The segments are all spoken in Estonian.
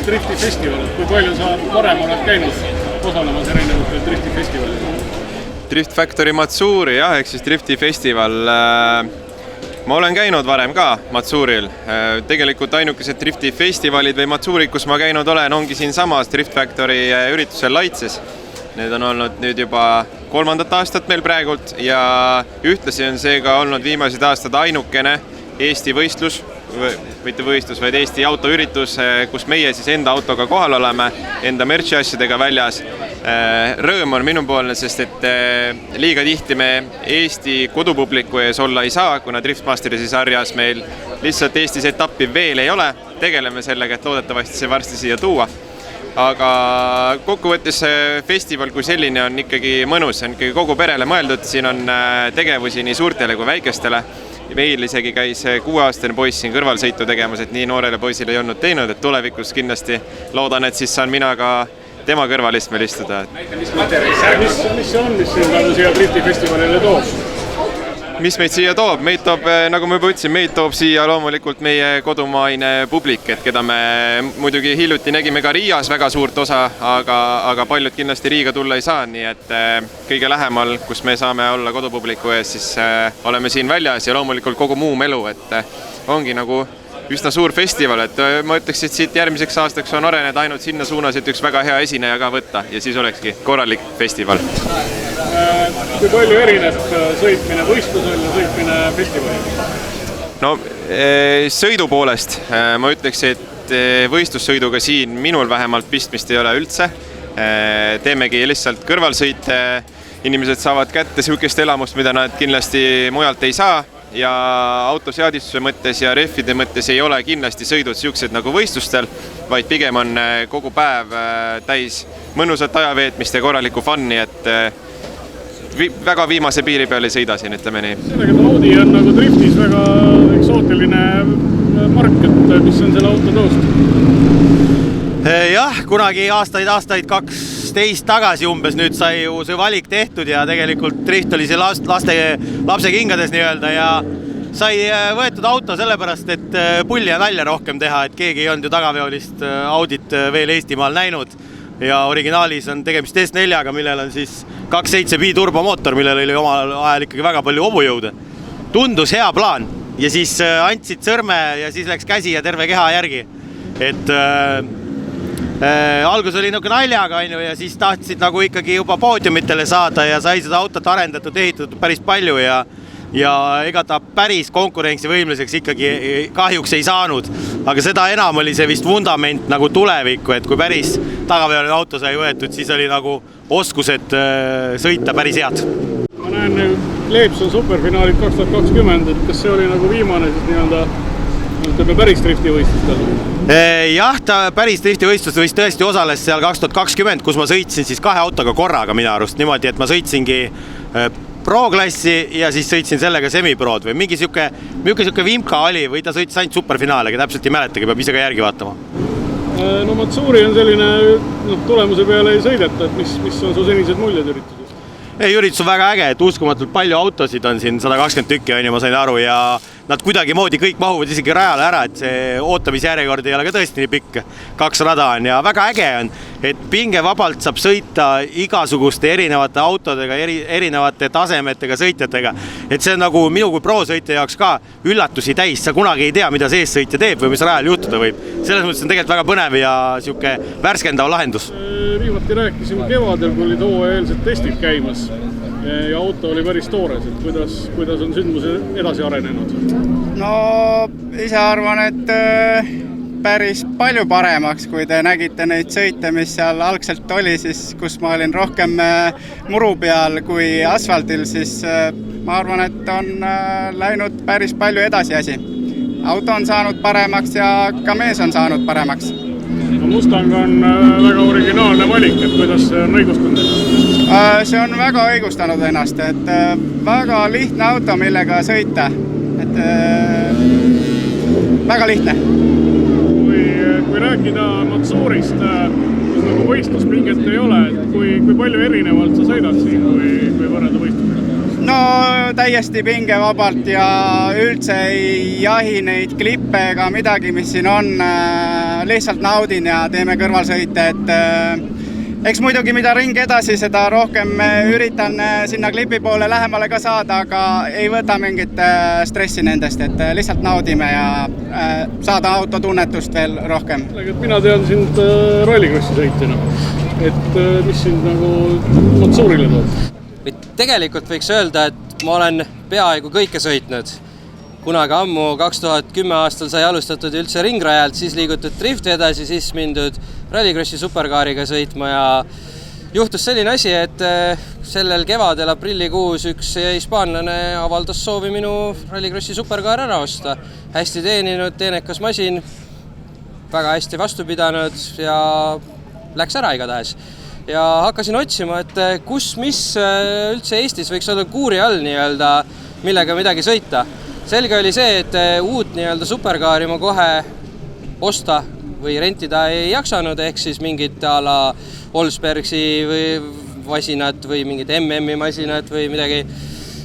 Drifti festival, kui palju sa varem oled käinud osalemas erinevatel Drifti festivalidel? Drift Factory Matsuuri, jah, ehk siis Drifti festival. Ma olen käinud varem ka Matsuuril. Tegelikult ainukesed Drifti festivalid või Matsuurid, kus ma käinud olen, ongi siin samas Drift Factory üritusel Laitses. Need on olnud nüüd juba 3. aastat meil praegult ja ühtlasi on seega olnud viimased aastad ainukene Eesti võistlus, mitte võistlus, vaid Eesti autoüritus, kus meie siis enda autoga kohal oleme, enda merchi asjadega väljas. Rõõm on minupoolne, sest et liiga tihti me Eesti kodupubliku ees olla ei saa, kuna Driftmastersi sarjas meil lihtsalt Eestis etappi veel ei ole. Tegeleme sellega, et loodetavasti see varsti siia tuua. Aga kokkuvõttes festival kui selline on ikkagi mõnus, on ikkagi kogu perele mõeldud. Siin on tegevusi nii suurtele kui väikestele. Meil isegi käis 6-aastane poiss siin kõrvalsõitu tegemas, et nii noorele poisile ei olnud teinud, et tulevikus kindlasti loodan, et siis saan mina ka tema kõrvalistmel istuda. Mis see on, mis siia Drifti festivalile toob? Mis meid siia toob? Meid toob, nagu ma juba ütlesin, meid toob siia loomulikult meie kodumaine publik, et keda me muidugi hiljuti nägime ka Riias väga suurt osa, aga paljud kindlasti Riiga tulla ei saa, nii et kõige lähemal, kus me saame olla kodupubliku ees, siis oleme siin väljas ja loomulikult kogu muu melu, et ongi nagu üsna suur festival, et ma ütleks, et siit järgmiseks aastaks on arened ainult sinna suunas, et üks väga hea esineja ka võtta ja siis olekski korralik festival. Kui palju erineb sõitmine võistlusel ja sõitmine festivalil? No sõidu poolest ma ütleks, et võistlussõiduga siin minul vähemalt pistmist ei ole üldse. Teemegi lihtsalt kõrvalsõite, inimesed saavad kätte sihukest elamust, mida nad kindlasti mujalt ei saa ja autoseadistuse mõttes ja rehvide mõttes ei ole kindlasti sõidud sihukesed nagu võistlustel, vaid pigem on kogu päev täis mõnusat ajaveetmist ja korralikku funni, et väga viimase piiri peal ei sõida siin, ütleme nii. Sellega Audi on nagu driftis väga eksootiline mark, et mis on selle auto toost? Jah, kunagi aastaid 12 tagasi umbes nüüd sai ju see valik tehtud ja tegelikult drift oli see lapse kingades nii-öelda ja sai võetud auto sellepärast, et pulli ja nalja rohkem teha, et keegi ei olnud ju tagaveolist Audit veel Eestimaal näinud ja originaalis on tegemist S4-ga, millel on siis 2.7 biturbomotor, millel oli omal ajal ikkagi väga palju hobujõude. Tundus hea plaan ja siis andsid sõrme ja siis läks käsi ja terve keha järgi. Et algus oli nagu naljaga ja siis tahtsid nagu ikkagi juba poodiumitele saada ja sai seda autot arendatud, ehitatud päris palju ja ega ta päris konkurentsivõimliseks ikkagi kahjuks ei saanud. Aga seda enam oli see vist vundament nagu tulevikku, et kui päris tagaveoline auto sai võetud, siis oli nagu oskused sõita päris head. Ma näen Leepson superfinaalid 2020, et kas see oli nagu viimane siis nii-öelda päris drifti võistlustel? Jah, ta päris drifti võistlus võis tõesti osales seal 2020, kus ma sõitsin siis 2 autoga korraga minu arust niimoodi, et ma sõitsingi pro-klassi ja siis sõitsin sellega semiprood või mingi siuke vimka oli või ta sõitis ainult superfinaale, aga täpselt ei mäletagi, peab ise ka järgi vaatama. No Matsuuri on selline tulemuse peale ei sõideta, et mis on su senised muljed üritusest? Ei, üritus on väga äge, et uskumatult palju autosid on siin 120 tükki, on ju, ma sain aru ja nad kuidagi moodi kõik mahuvad isegi rajale ära, et see ootamisjärjekord ei ole ka tõesti nii pikk, 2 rada on ja väga äge on, et pingevabalt saab sõita igasuguste erinevate autodega, erinevate tasemetega sõitjatega, et see on nagu minu kui pro-sõitja jaoks ka üllatusi täis, sa kunagi ei tea, mida sees sõitja teeb või mis rajal juhtuda võib. Selles mõttes on tegelikult väga põnev ja siuke värskendav lahendus. Viimati rääkisime kevadel, kui olid hooajaeelsed testid käimas ja auto oli päris toores, et kuidas on sündmuse edasi arenenud? No ise arvan, et päris palju paremaks, kui te nägite neid sõite, mis seal algselt oli, siis kus ma olin rohkem muru peal kui asfaldil, siis ma arvan, et on läinud päris palju edasi asi. Auto on saanud paremaks ja ka mees on saanud paremaks. Mustang on väga originaalne valik, et kuidas see on õigustanud ennast? See on väga õigustanud ennast, et väga lihtne auto, millega sõita. Et väga lihtne. Kui rääkida Matsuurist, kus nagu võistluspinget ei ole, et kui palju erinevalt sa sõidad siin, kui võrrelda võistlusega? No täiesti pingevabalt ja üldse ei jahi neid klippe ega midagi, mis siin on. lihtsalt naudin ja teeme kõrvalsõite, et eks muidugi mida ring edasi, seda rohkem üritan sinna klipi poole lähemale ka saada, aga ei võta mingit stressi nendest, et lihtsalt naudime ja saada autotunnetust veel rohkem. Mina tean sind rallikrossi sõitjana, et mis sind nagu Matsuurile toob? Tegelikult võiks öelda, et ma olen peaaegu kõike sõitnud. Kunagi ammu 2010 aastal sai alustatud üldse ringrajalt, siis liigutud drifti edasi, siis mindud rallikrossi superkaariga sõitma ja juhtus selline asi, et sellel kevadel aprillikuus üks hispaanlane avaldas soovi minu rallikrossi superkaar ära osta. Hästi teeninud, teenekas masin, väga hästi vastu pidanud ja läks ära igatahes. Ja hakkasin otsima, et mis üldse Eestis võiks olla kuuri all nii-öelda, millega midagi sõita. Selge oli see, et uut nii-öelda superkaari ma kohe osta või rentida ei jaksanud, ehk siis mingit a la Olsbergsi või masinat või mingit MM-i masinat või midagi.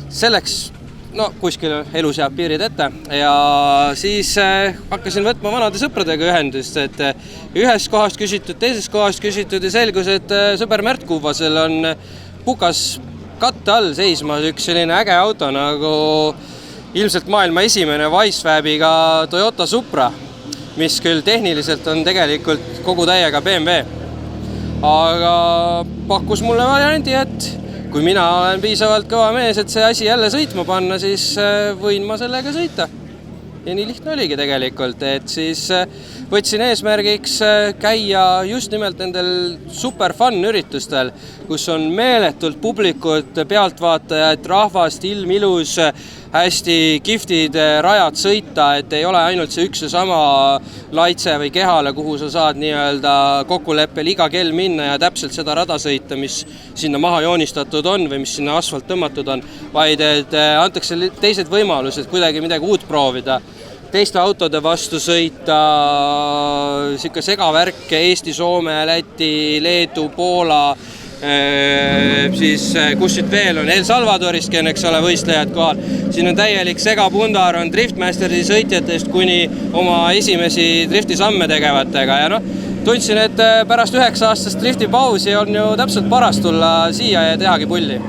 Selleks kuskil elu seab piirid ette ja siis hakkasin võtma vanade sõpradega ühendust, et ühest kohast küsitud, teisest kohast küsitud ja selgus, et sõber Märt Kuubasel on pukas katte all seisma üks selline äge auto nagu ilmselt maailma esimene Wisewabiga Toyota Supra, mis küll tehniliselt on tegelikult kogu täiega BMW. Aga pakkus mulle variandi, et kui mina olen piisavalt kõva mees, et see asi jälle sõitma panna, siis võin ma sellega sõita. Ja nii lihtne oligi tegelikult, et siis võtsin eesmärgiks käia just nimelt nendel super fun üritustel, kus on meeletult publikut, pealtvaatajad, rahvast, ilm ilus, hästi kihvtid rajad sõita, et ei ole ainult see üks ja sama laitse või kehale, kuhu sa saad nii-öelda kokkuleppel iga kell minna ja täpselt seda rada sõita, mis sinna maha joonistatud on või mis sinna asfalt tõmmatud on, vaid et antakse teised võimalused kuidagi midagi uut proovida. Teiste autode vastu sõita, siuke segavärk Eesti, Soome, Läti, Leedu, Poola, siis kus siit veel on, El Salvadoriski on, eks ole, võistlejad kohal. Siin on täielik segapundar, on Driftmasteri sõitjatest kuni oma esimesi driftisamme tegevatega ja tundsin, et pärast 9 aastast driftipausi on ju täpselt paras tulla siia ja tehagi pulli.